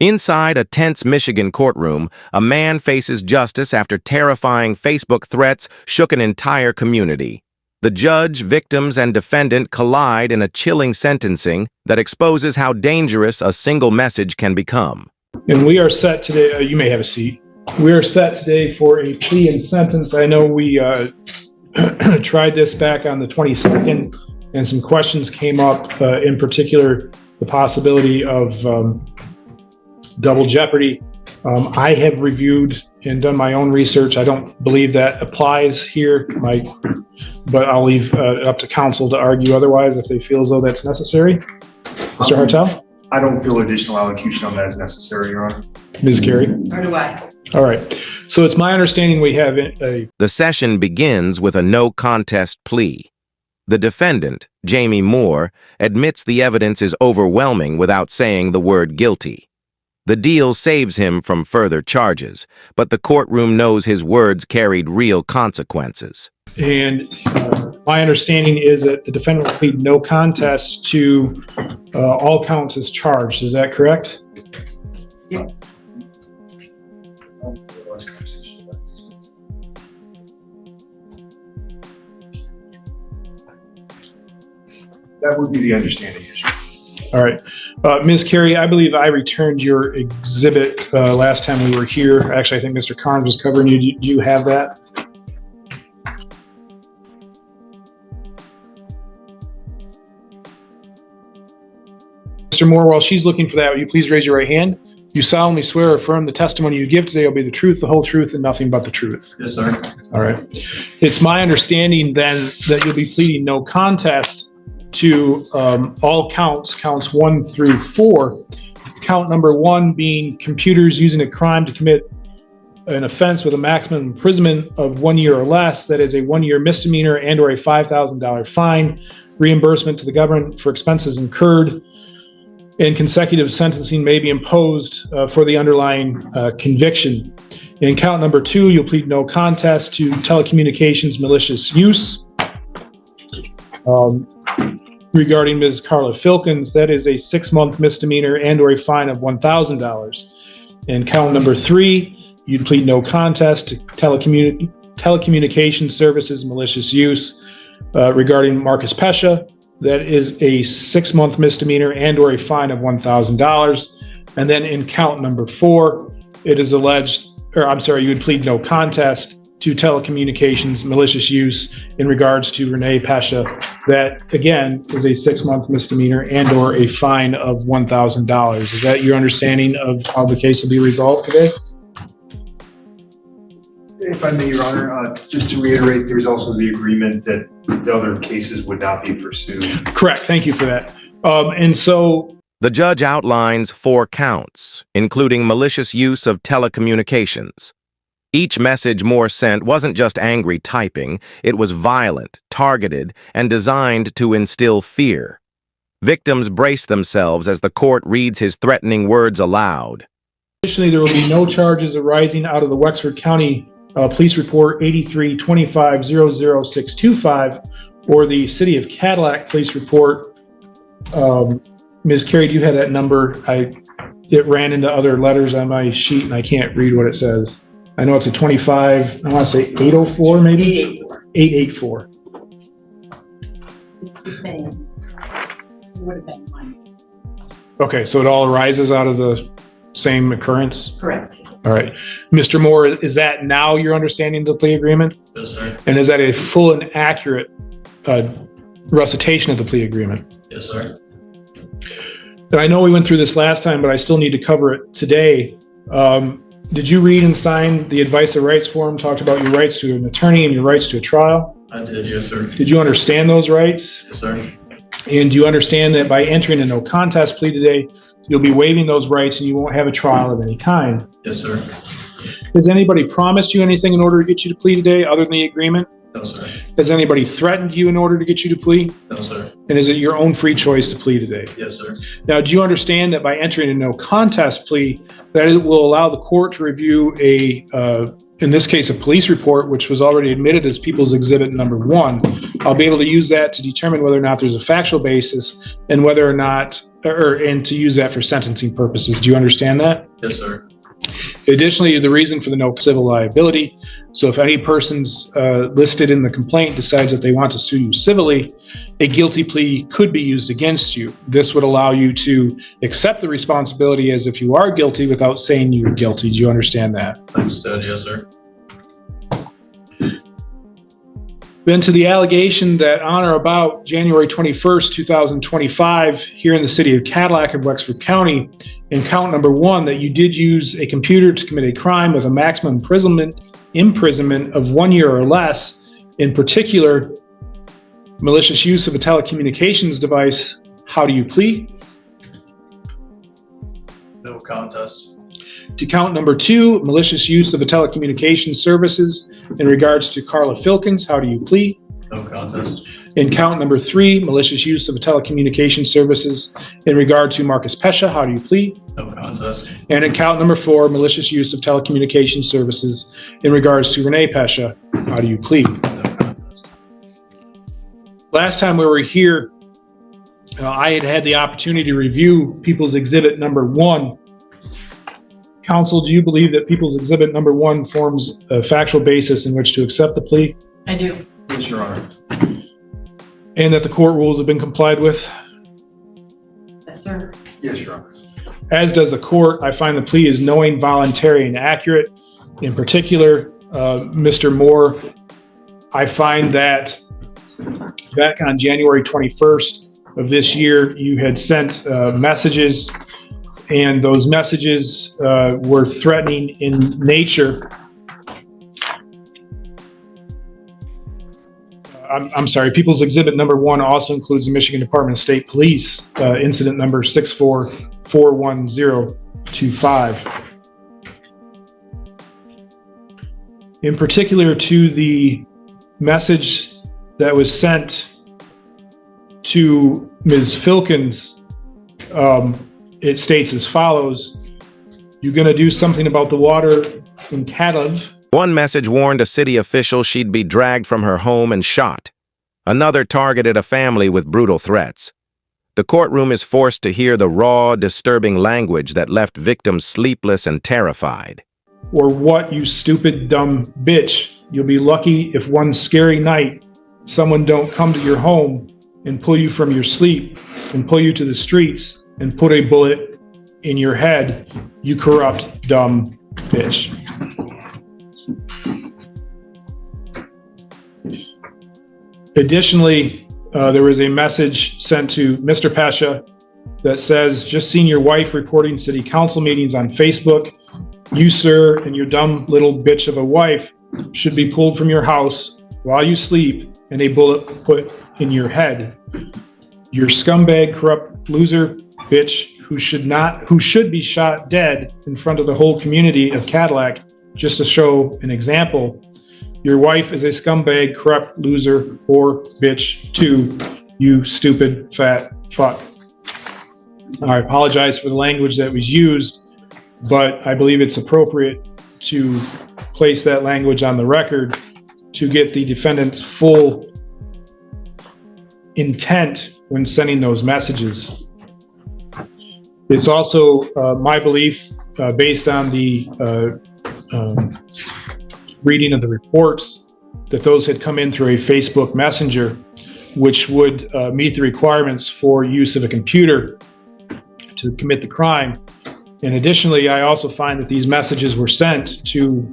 Inside a tense Michigan courtroom, a man faces justice after terrifying Facebook threats shook an entire community. The judge, victims, and defendant collide in a chilling sentencing that exposes how dangerous a single message can become. And we are set today, you may have a seat. We are set today for a plea and sentence. I know we tried this back on the 22nd, and some questions came up, in particular, the possibility of double jeopardy. I have reviewed and done my own research. I don't believe that applies here, but I'll leave it up to counsel to argue otherwise if they feel as though that's necessary. Mr. Hartel? I don't feel additional allocution on that is necessary, Your Honor. Ms. Carey? Nor do I. All right. So it's my understanding we have a... The session begins with a no contest plea. The defendant, Jamie Moore, admits the evidence is overwhelming without saying the word guilty. The deal saves him from further charges, but the courtroom knows his words carried real consequences. And my understanding is that the defendant will plead no contest to all counts as charged. Is that correct? Yeah. That would be the understanding issue. All right. Ms. Carey, I believe I returned your exhibit last time we were here. Actually, I think Mr. Carnes was covering you. Do you have that? Mr. Moore, while she's looking for that, will you please raise your right hand? You solemnly swear or affirm the testimony you give today will be the truth, the whole truth, and nothing but the truth. Yes, sir. All right. It's my understanding then that you'll be pleading no contest to all counts 1 through 4. Count number 1 being computers using a crime to commit an offense with a maximum imprisonment of 1 year or less. That is a 1-year misdemeanor and or a $5,000 fine, reimbursement to the government for expenses incurred, and consecutive sentencing may be imposed for the underlying conviction. In count number 2, you'll plead no contest to telecommunications malicious use. Regarding Ms. Carla Filkins, that is a 6-month misdemeanor and or a fine of $1,000. In count number 3, you'd plead no contest to telecommunications services malicious use. Regarding Marcus Pescia, that is a 6-month misdemeanor and or a fine of $1,000. And then in count number 4, it is alleged, you would plead no contest to telecommunications malicious use in regards to Renee Pescia. That again is a 6-month misdemeanor and or a fine of $1,000. Is that your understanding of how the case will be resolved today? If I may, Your Honor, just to reiterate, there's also the agreement that the other cases would not be pursued. Correct. Thank you for that. And so the judge outlines 4 counts, including malicious use of telecommunications. Each message Moore sent wasn't just angry typing, it was violent, targeted, and designed to instill fear. Victims brace themselves as the court reads his threatening words aloud. Additionally, there will be no charges arising out of the Wexford County Police Report 83-25-00625 or the City of Cadillac Police Report. Ms. Carey, do you have that number? It ran into other letters on my sheet and I can't read what it says. I know it's a 25, I want to say 804 maybe? 884. It's the same. It would have been mine. Okay, so it all arises out of the same occurrence? Correct. All right. Mr. Moore, is that now your understanding of the plea agreement? Yes, sir. And is that a full and accurate recitation of the plea agreement? Yes, sir. And I know we went through this last time, but I still need to cover it today. Did you read and sign the advice of rights form, talked about your rights to an attorney and your rights to a trial? I did, yes, sir. Did you understand those rights? Yes, sir. And do you understand that by entering a no contest plea today, you'll be waiving those rights and you won't have a trial of any kind? Yes, sir. Has anybody promised you anything in order to get you to plea today other than the agreement? No, sir. Has anybody threatened you in order to get you to plea? No, sir. And is it your own free choice to plea today? Yes, sir. Now, do you understand that by entering a no contest plea, that it will allow the court to review a in this case, a police report, which was already admitted as People's Exhibit number 1, I'll be able to use that to determine whether or not there's a factual basis and whether or not, and to use that for sentencing purposes. Do you understand that? Yes, sir. Additionally, the reason for the no civil liability. So if any person's listed in the complaint decides that they want to sue you civilly, a guilty plea could be used against you. This would allow you to accept the responsibility as if you are guilty without saying you're guilty. Do you understand that? Understood. Yes, sir. Then to the allegation that on or about January 21st, 2025, here in the city of Cadillac of Wexford County, in count number 1, that you did use a computer to commit a crime with a maximum imprisonment of 1 year or less, in particular, malicious use of a telecommunications device. How do you plead? No contest. To count number 2, malicious use of a telecommunications services in regards to Carla Filkins. How do you plead? No contest. In count number 3, malicious use of a telecommunications services in regard to Marcus Pescia. How do you plead? No contest. And in count number 4, malicious use of telecommunications services in regards to Renee Pescia. How do you plead? No contest. Last time we were here, I had the opportunity to review People's Exhibit number 1. Counsel, do you believe that People's Exhibit number 1 forms a factual basis in which to accept the plea, I do. Yes, Your Honor. and that the court rules have been complied with? Yes, sir. Yes, Your Honor. As does the court. I find the plea is knowing, voluntary, and accurate. In particular, Mr. Moore, I find that back on January 21st of this year, you had sent messages, and those messages were threatening in nature. I'm sorry, People's Exhibit number 1 also includes the Michigan Department of State Police, incident number 6441025. In particular, to the message that was sent to Ms. Filkins, it states as follows: "You're going to do something about the water in Cadillac." One message warned a city official she'd be dragged from her home and shot. Another targeted a family with brutal threats. The courtroom is forced to hear the raw, disturbing language that left victims sleepless and terrified. Or what, you stupid, dumb bitch. You'll be lucky if one scary night someone don't come to your home and pull you from your sleep and pull you to the streets and put a bullet in your head, you corrupt, dumb bitch. Additionally, there was a message sent to Mr. Pescia that says, "Just seen your wife recording city council meetings on Facebook. You, sir, and your dumb little bitch of a wife should be pulled from your house while you sleep and a bullet put in your head. You're scumbag, corrupt loser, bitch who should be shot dead in front of the whole community of Cadillac just to show an example. Your wife is a scumbag, corrupt loser, or bitch too, you stupid fat fuck." I apologize for the language that was used, but I believe it's appropriate to place that language on the record to get the defendant's full intent when sending those messages. It's also my belief, based on the reading of the reports, that those had come in through a Facebook Messenger, which would meet the requirements for use of a computer to commit the crime. And additionally, I also find that these messages were sent to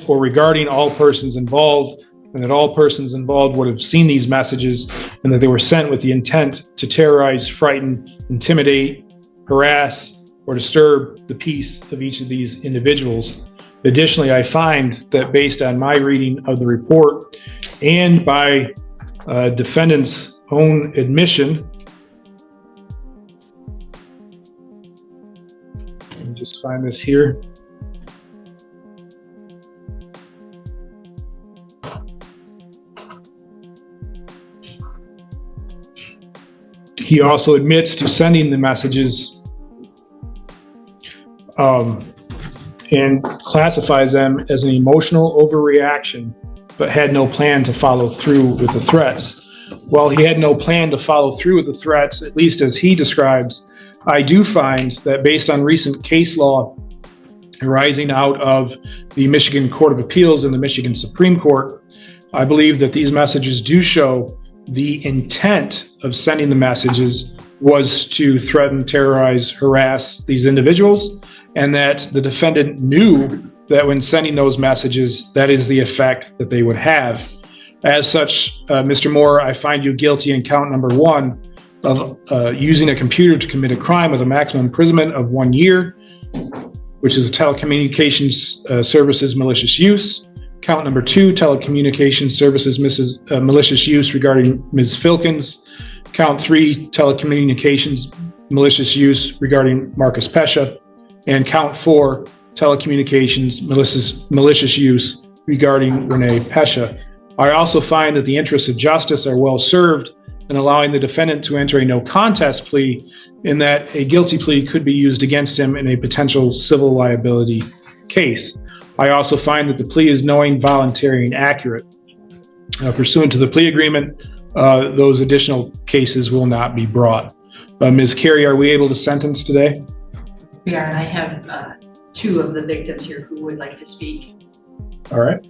or regarding all persons involved, and that all persons involved would have seen these messages, and that they were sent with the intent to terrorize, frighten, intimidate, harass, or disturb the peace of each of these individuals. Additionally, I find that based on my reading of the report and by defendant's own admission, let me just find this here. He also admits to sending the messages and classifies them as an emotional overreaction, but had no plan to follow through with the threats. While he had no plan to follow through with the threats, at least as he describes, I do find that based on recent case law arising out of the Michigan Court of Appeals and the Michigan Supreme Court, I believe that these messages do show the intent of sending the messages was to threaten, terrorize, harass these individuals, and that the defendant knew that when sending those messages, that is the effect that they would have. As such, Mr. Moore, I find you guilty in count number 1 of using a computer to commit a crime with a maximum imprisonment of 1 year, which is a telecommunications services malicious use. Count number 2, telecommunications services malicious use regarding Ms. Filkins. Count 3, telecommunications malicious use regarding Marcus Pescia. And count 4, telecommunications malicious use regarding Renee Pescia. I also find that the interests of justice are well served in allowing the defendant to enter a no contest plea, in that a guilty plea could be used against him in a potential civil liability case. I also find that the plea is knowing, voluntary, and accurate. Pursuant to the plea agreement, those additional cases will not be brought. Ms. Carey, are we able to sentence today? We are, and I have 2 of the victims here who would like to speak. All right.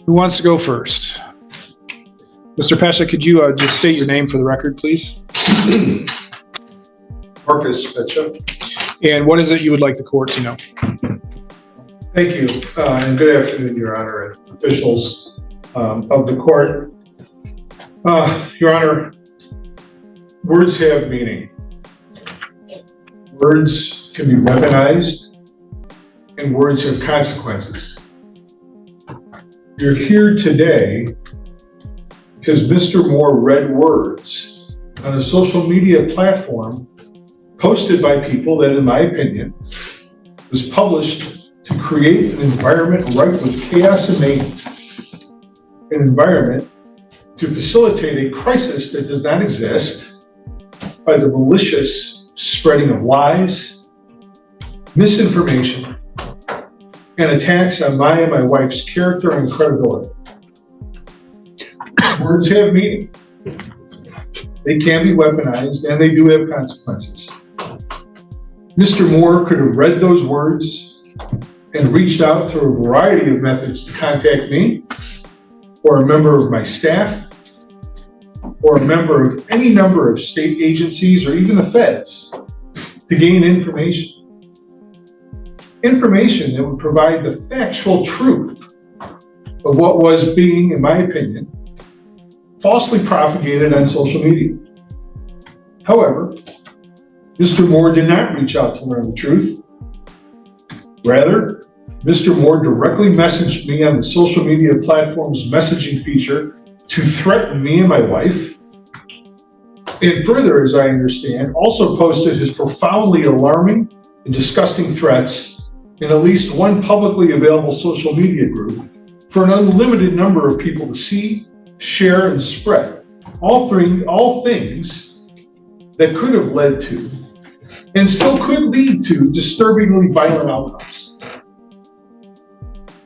Who wants to go first? Mr. Pescia, could you just state your name for the record, please? Marcus Pescia. And what is it you would like the court to know? Thank you, and good afternoon, Your Honor, and officials of the court. Your Honor, words have meaning. Words can be weaponized, and words have consequences. You're here today because Mr. Moore read words on a social media platform posted by people that, in my opinion, was published to create an environment rife with chaos and mayhem, an environment to facilitate a crisis that does not exist by the malicious spreading of lies, misinformation, and attacks on my and my wife's character and credibility. Words have meaning. They can be weaponized, and they do have consequences. Mr. Moore could have read those words and reached out through a variety of methods to contact me, or a member of my staff, or a member of any number of state agencies, or even the feds, to gain information. Information that would provide the factual truth of what was being, in my opinion, falsely propagated on social media. However, Mr. Moore did not reach out to learn the truth. Rather, Mr. Moore directly messaged me on the social media platform's messaging feature to threaten me and my wife. And further, as I understand, also posted his profoundly alarming and disgusting threats in at least one publicly available social media group for an unlimited number of people to see, share, and spread. All things that could have led to, and still could lead to, disturbingly violent outcomes.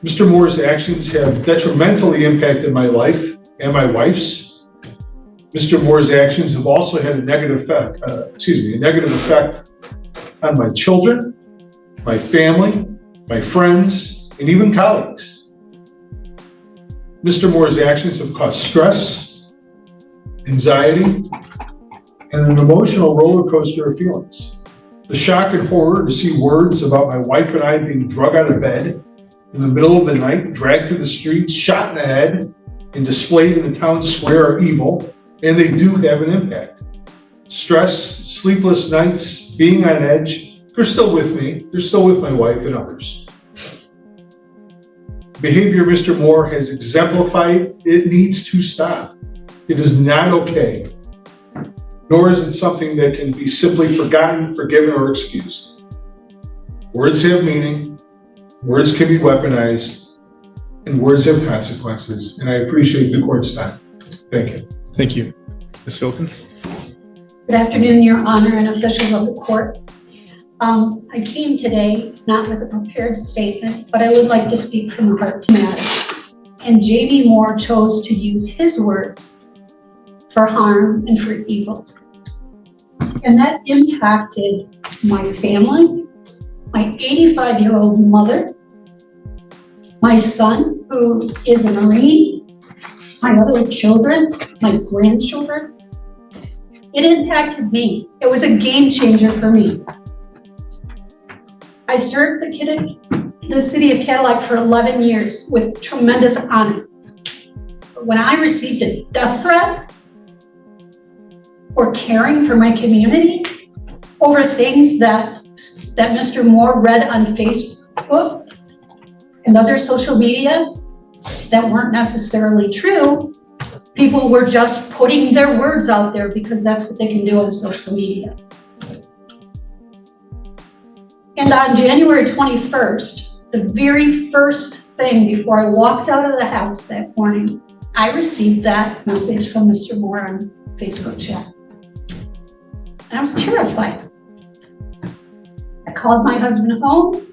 Mr. Moore's actions have detrimentally impacted my life and my wife's. Mr. Moore's actions have also had a negative effect on my children, my family, my friends, and even colleagues. Mr. Moore's actions have caused stress, anxiety, and an emotional roller coaster of feelings. The shock and horror to see words about my wife and I being drug out of bed in the middle of the night, dragged to the streets, shot in the head, and displayed in the town square are evil, and they do have an impact. Stress, sleepless nights, being on edge, they're still with me. They're still with my wife and others. Behavior Mr. Moore has exemplified, it needs to stop. It is not okay, nor is it something that can be simply forgotten, forgiven, or excused. Words have meaning, Words can be weaponized, and words have consequences, and I appreciate the court's time. Thank you. Thank you. Ms. Wilkins? Good afternoon, Your Honor and officials of the court. I came today not with a prepared statement, but I would like to speak from the heart to matter. And Jamie Moore chose to use his words for harm and for evil. And that impacted my family, my 85-year-old mother, my son, who is a Marine, my other children, my grandchildren. It impacted me. It was a game changer for me. I served the city of Cadillac for 11 years with tremendous honor. But when I received a death threat for caring for my community over things that Mr. Moore read on Facebook and other social media that weren't necessarily true, people were just putting their words out there because that's what they can do on social media. And on January 21st, the very first thing before I walked out of the house that morning, I received that message from Mr. Moore on Facebook chat. And I was terrified. I called my husband home.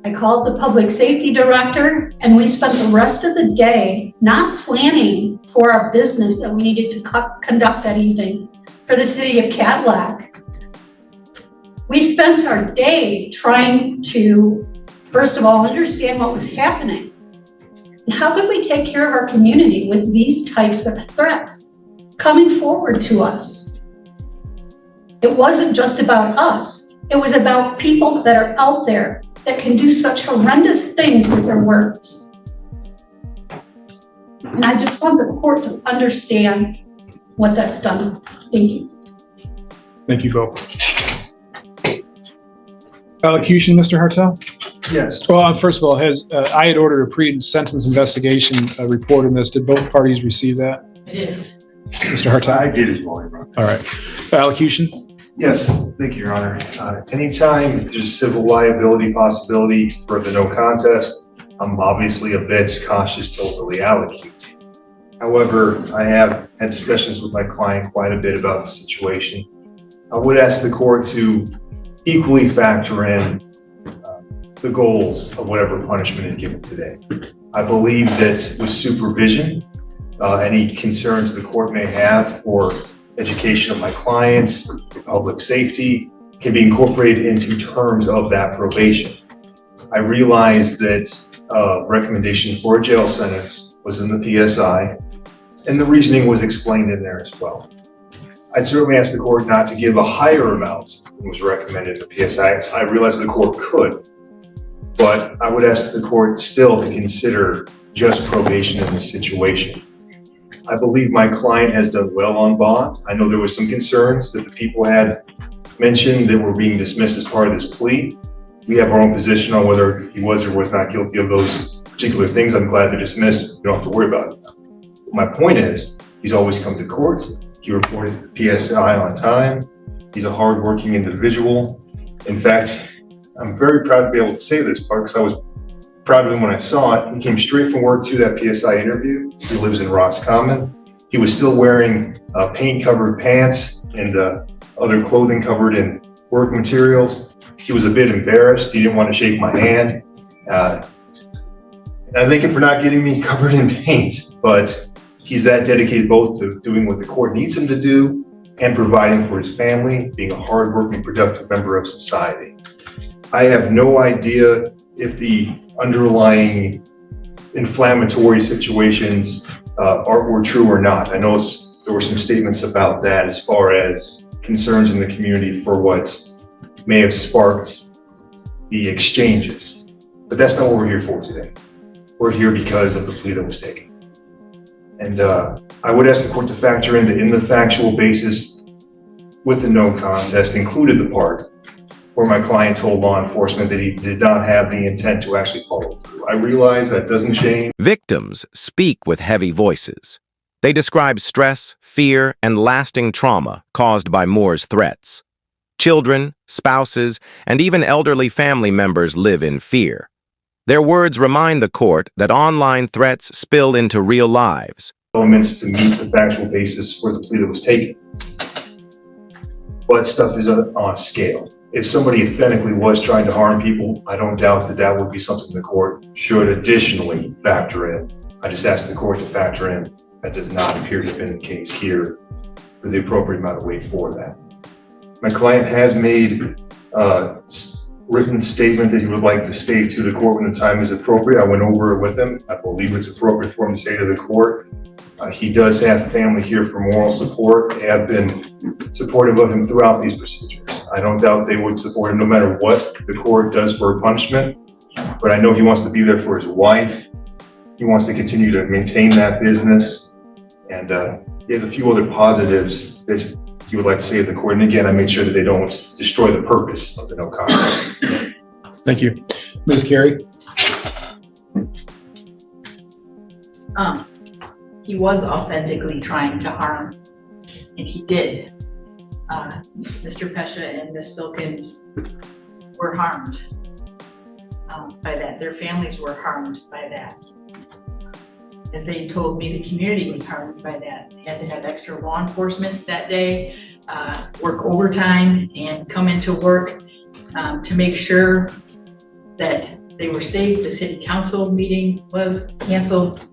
I called the public safety director, and we spent the rest of the day not planning for our business that we needed to conduct that evening for the city of Cadillac. We spent our day trying to, first of all, understand what was happening. And how could we take care of our community with these types of threats coming forward to us? It wasn't just about us. It was about people that are out there that can do such horrendous things with their words. And I just want the court to understand what that's done. Thank you. Thank you, Volk. Elocution, Mr. Hartel? Yes. Well, first of all, I had ordered a pre-sentence investigation report on this. Did both parties receive that? I did. Mr. Hartel? I did as well, Your Honor. All right. Elocution? Yes, thank you, Your Honor. Anytime there's civil liability possibility for the no contest, I'm obviously a bit cautious to overly allocate. However, I have had discussions with my client quite a bit about the situation. I would ask the court to equally factor in the goals of whatever punishment is given today. I believe that with supervision, any concerns the court may have for education of my clients, public safety, can be incorporated into terms of that probation. I realize that recommendation for a jail sentence was in the PSI, and the reasoning was explained in there as well. I certainly ask the court not to give a higher amount than was recommended in the PSI. I realize the court could, but I would ask the court still to consider just probation in this situation. I believe my client has done well on bond. I know there was some concerns that the people had mentioned that were being dismissed as part of this plea. We have our own position on whether he was or was not guilty of those particular things. I'm glad they're dismissed. You don't have to worry about it. My point is, he's always come to court. He reported to the PSI on time. He's a hardworking individual. In fact, I'm very proud to be able to say this part because I was proud of him when I saw it. He came straight from work to that PSI interview. He lives in Roscommon. He was still wearing paint-covered pants and other clothing covered in work materials. He was a bit embarrassed. He didn't want to shake my hand. And I thank him for not getting me covered in paint, but he's that dedicated both to doing what the court needs him to do and providing for his family, being a hardworking, productive member of society. I have no idea if the underlying inflammatory situations were true or not. I know there were some statements about that as far as concerns in the community for what may have sparked the exchanges. But that's not what we're here for today. We're here because of the plea that was taken. And I would ask the court to factor in the factual basis with the no contest included the part where my client told law enforcement that he did not have the intent to actually follow through. I realize that doesn't change. Victims speak with heavy voices. They describe stress, fear, and lasting trauma caused by Moore's threats. Children, spouses, and even elderly family members live in fear. Their words remind the court that online threats spill into real lives. Elements to meet the factual basis for the plea that was taken. But stuff is on a scale. If somebody authentically was trying to harm people, I don't doubt that that would be something the court should additionally factor in. I just asked the court to factor in. That does not appear to have been the case here for the appropriate amount of weight for that. My client has made a written statement that he would like to say to the court when the time is appropriate. I went over it with him. I believe it's appropriate for him to say to the court. He does have family here for moral support. They have been supportive of him throughout these procedures. I don't doubt they would support him no matter what the court does for a punishment, but I know he wants to be there for his wife. He wants to continue to maintain that business, and he has a few other positives that he would like to say to the court. And again, I made sure that they don't destroy the purpose of the no contest. Thank you. Ms. Carey? He was authentically trying to harm, and he did. Mr. Pesha and Ms. Filkins were harmed by that. Their families were harmed by that. As they told me, the community was harmed by that. They had to have extra law enforcement that day, work overtime, and come into work to make sure that they were safe. The city council meeting was canceled,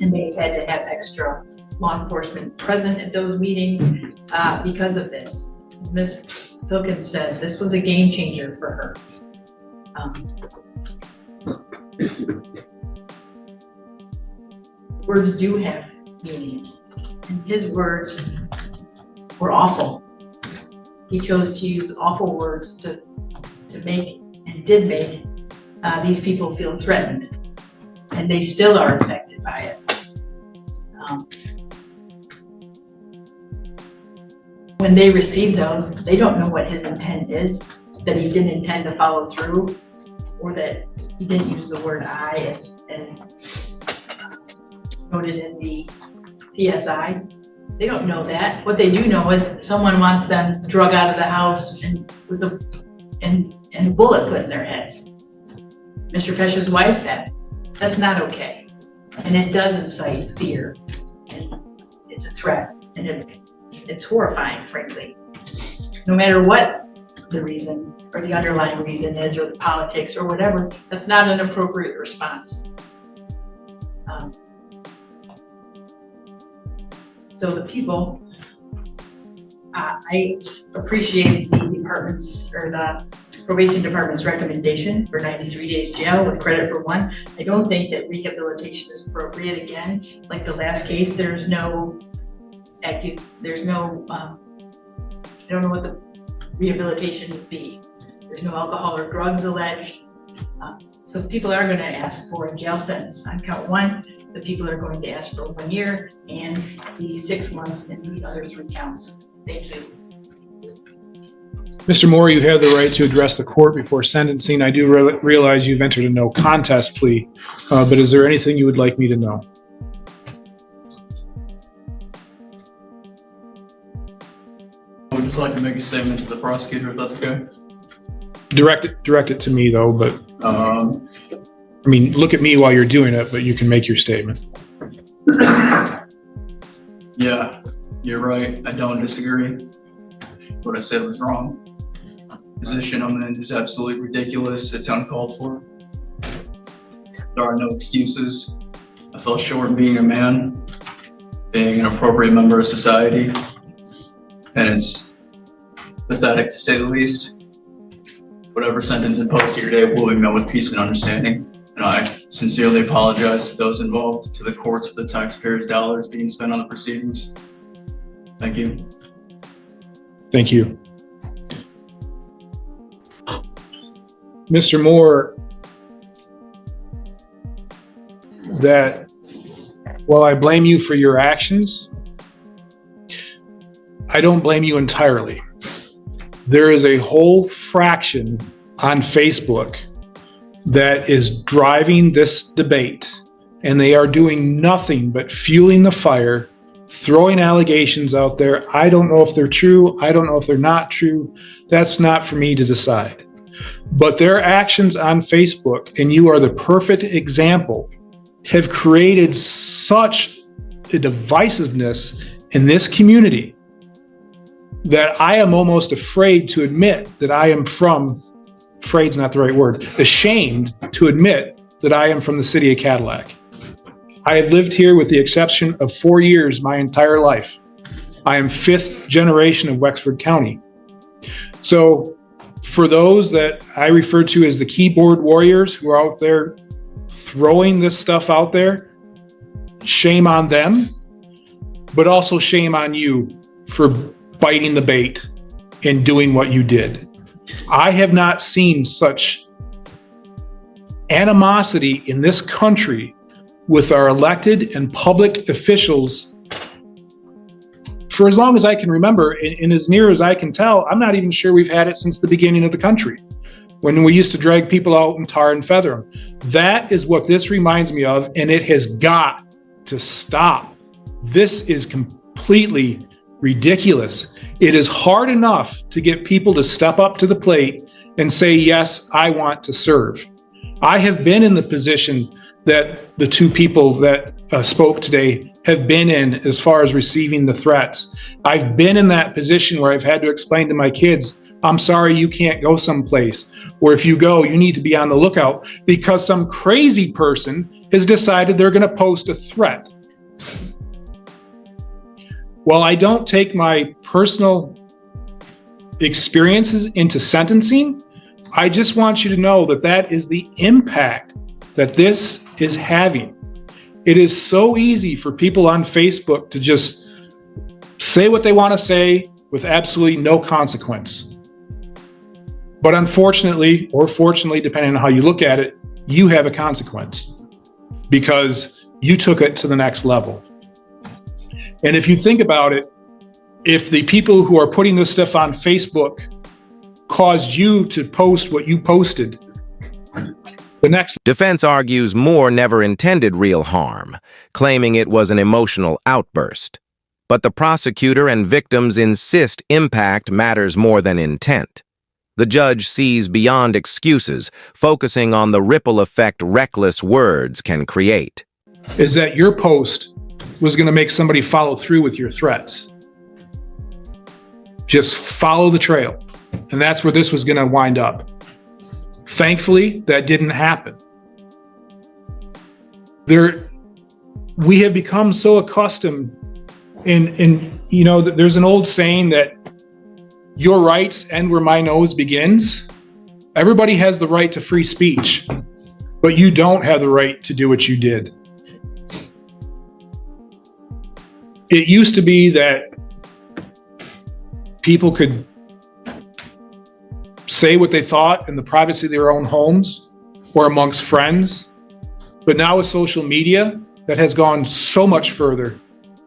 and they had to have extra law enforcement present at those meetings because of this. As Ms. Filkins said, this was a game changer for her. Words do have meaning, and his words were awful. He chose to use awful words to make, and did make, these people feel threatened, and they still are affected by it. When they receive those, they don't know what his intent is, that he didn't intend to follow through, or that he didn't use the word I as noted in the PSI. They don't know that. What they do know is someone wants them drug out of the house and with a bullet put in their heads. Mr. Pesha's wife said, that's not okay. And it does incite fear. And it's a threat. And it's horrifying, frankly. No matter what the reason or the underlying reason is, or the politics or whatever, that's not an appropriate response. So the people, I appreciate the department's, or the probation department's recommendation for 93 days jail with credit for 1. I don't think that rehabilitation is appropriate. Again, like the last case, there's no, I don't know what the rehabilitation would be. There's no alcohol or drugs alleged. So people are going to ask for a jail sentence on count 1. The people are going to ask for 1 year and the 6 months in the other 3 counts. Thank you. Mr. Moore, you have the right to address the court before sentencing. I do realize you've entered a no contest plea, but is there anything you would like me to know? I would just like to make a statement to the prosecutor, if that's okay. Direct it to me though, but I mean, look at me while you're doing it, but you can make your statement. Yeah, you're right. I don't disagree. What I said was wrong. The position I'm in is absolutely ridiculous. It's uncalled for. There are no excuses. I fell short being a man, being an appropriate member of society, and it's pathetic to say the least. Whatever sentence imposed here today will be met with peace and understanding. And I sincerely apologize to those involved, to the courts for the taxpayers' dollars being spent on the proceedings. Thank you. Thank you. Mr. Moore, that while I blame you for your actions, I don't blame you entirely. There is a whole fraction on Facebook that is driving this debate, and they are doing nothing but fueling the fire, throwing allegations out there. I don't know if they're true. I don't know if they're not true. That's not for me to decide. But their actions on Facebook, and you are the perfect example, have created such a divisiveness in this community that I am almost afraid to admit that I am from, afraid's not the right word, ashamed to admit that I am from the city of Cadillac. I have lived here with the exception of 4 years my entire life. I am 5th generation of Wexford County. So for those that I refer to as the keyboard warriors who are out there throwing this stuff out there, shame on them, but also shame on you for biting the bait and doing what you did. I have not seen such animosity in this country with our elected and public officials for as long as I can remember, and as near as I can tell, I'm not even sure we've had it since the beginning of the country, when we used to drag people out and tar and feather them. That is what this reminds me of, and it has got to stop. This is completely ridiculous. It is hard enough to get people to step up to the plate and say, yes, I want to serve. I have been in the position that the two people that spoke today have been in as far as receiving the threats. I've been in that position where I've had to explain to my kids, I'm sorry, you can't go someplace. Or if you go, you need to be on the lookout because some crazy person has decided they're going to post a threat. While I don't take my personal experiences into sentencing, I just want you to know that that is the impact that this is having. It is so easy for people on Facebook to just say what they want to say with absolutely no consequence. But unfortunately, or fortunately, depending on how you look at it, you have a consequence because you took it to the next level. And if you think about it, if the people who are putting this stuff on Facebook caused you to post what you posted, the next Defense argues Moore never intended real harm, claiming it was an emotional outburst. But the prosecutor and victims insist impact matters more than intent. The judge sees beyond excuses, focusing on the ripple effect reckless words can create. is that your post was going to make somebody follow through with your threats. Just follow the trail. And that's where this was going to wind up. Thankfully, that didn't happen. We have become so accustomed in you know, there's an old saying that your rights end where my nose begins. Everybody has the right to free speech, but you don't have the right to do what you did. It used to be that people could say what they thought in the privacy of their own homes or amongst friends. But now with social media, that has gone so much further,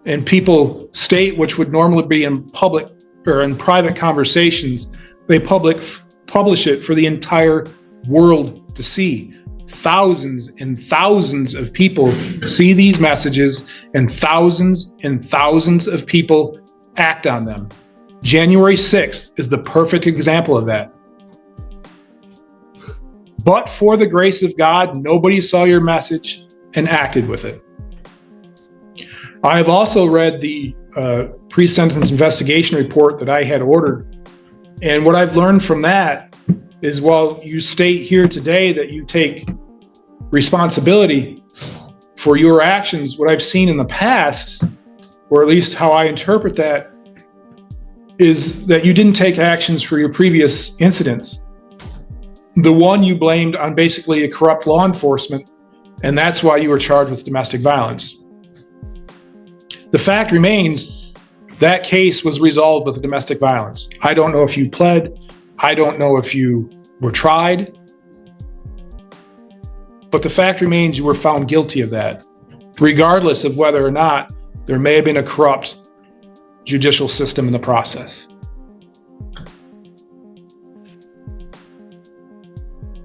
and people state which would normally be in public or in private conversations, they publish it for the entire world to see. Thousands and thousands of people see these messages, and thousands of people act on them. January 6th is the perfect example of that. But for the grace of God, nobody saw your message and acted with it. I have also read the pre-sentence investigation report that I had ordered. And what I've learned from that is, while you state here today that you take responsibility for your actions, what I've seen in the past, or at least how I interpret that, is that you didn't take actions for your previous incidents. The one you blamed on basically a corrupt law enforcement, and that's why you were charged with domestic violence. The fact remains, that case was resolved with domestic violence. I don't know if you pled. I don't know if you were tried. But the fact remains you were found guilty of that, regardless of whether or not there may have been a corrupt judicial system in the process.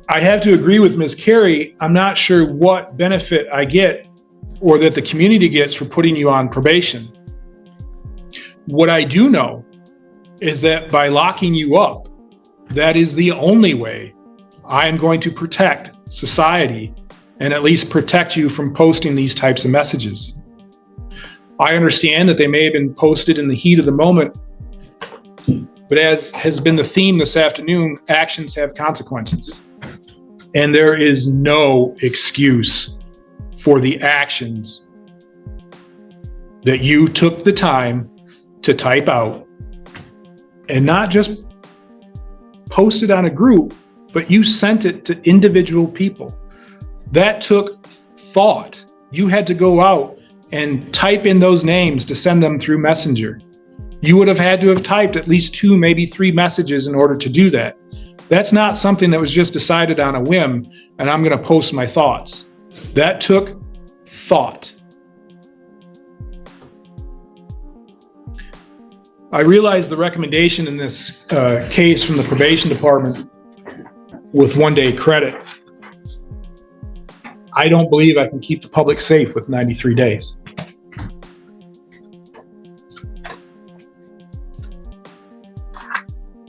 I have to agree with Ms. Carey. I'm not sure what benefit I get or that the community gets for putting you on probation. What I do know is that by locking you up that is the only way I am going to protect society and at least protect you from posting these types of messages. I understand that they may have been posted in the heat of the moment, but as has been the theme this afternoon, actions have consequences. And there is no excuse for the actions that you took the time to type out and not just post it on a group, but you sent it to individual people. That took thought. You had to go out and type in those names to send them through Messenger. You would have had to have typed at least 2, maybe 3 messages in order to do that. That's not something that was just decided on a whim and I'm going to post my thoughts. That took thought. I realize the recommendation in this case from the probation department with 1-day credit. I don't believe I can keep the public safe with 93 days.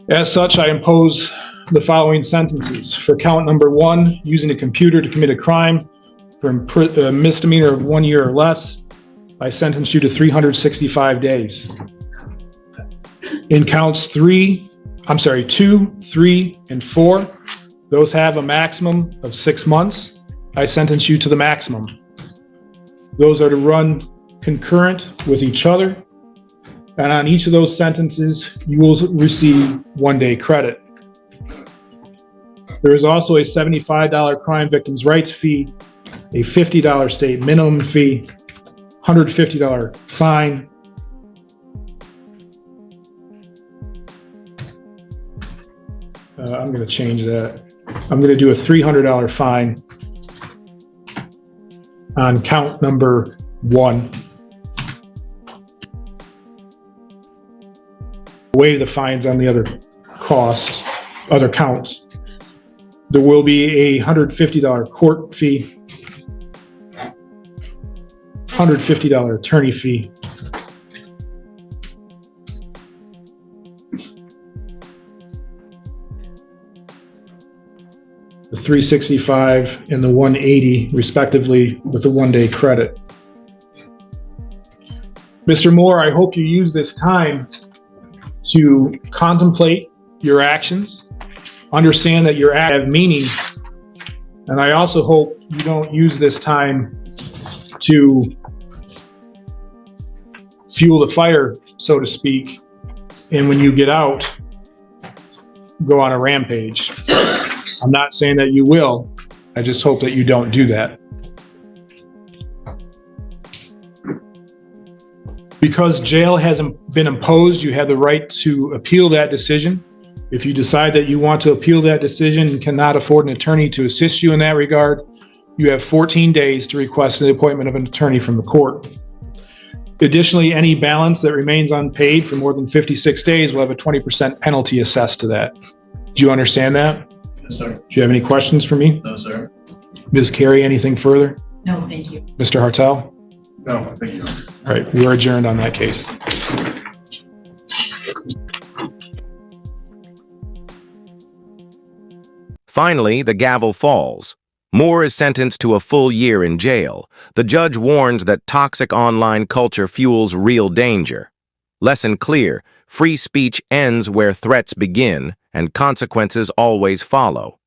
As such, I impose the following sentences. For count number 1, using a computer to commit a crime for a misdemeanor of 1 year or less, I sentence you to 365 days. In counts 2, 3, and 4, those have a maximum of 6 months. I sentence you to the maximum. Those are to run concurrent with each other. And on each of those sentences, you will receive 1-day credit. There is also a $75 crime victims' rights fee, a $50 state minimum fee, $150 fine, I'm going to change that. I'm going to do a $300 fine on count number 1. Waive the fines on the other counts. There will be a $150 court fee, $150 attorney fee, the 365 and the 180 respectively with the 1-day credit. Mr. Moore, I hope you use this time to contemplate your actions, understand that your actions have meaning, and I also hope you don't use this time to fuel the fire, so to speak, and when you get out, go on a rampage. I'm not saying that you will, I just hope that you don't do that. Because jail hasn't been imposed, you have the right to appeal that decision. If you decide that you want to appeal that decision and cannot afford an attorney to assist you in that regard, you have 14 days to request the appointment of an attorney from the court. Additionally, any balance that remains unpaid for more than 56 days will have a 20% penalty assessed to that. Do you understand that? Yes, sir. Do you have any questions for me? No, sir. Ms. Carey, anything further? No, thank you. Mr. Hartel? No, thank you. All right, we are adjourned on that case. Finally, the gavel falls. Moore is sentenced to a full year in jail. The judge warns that toxic online culture fuels real danger. Lesson clear: free speech ends where threats begin, and consequences always follow.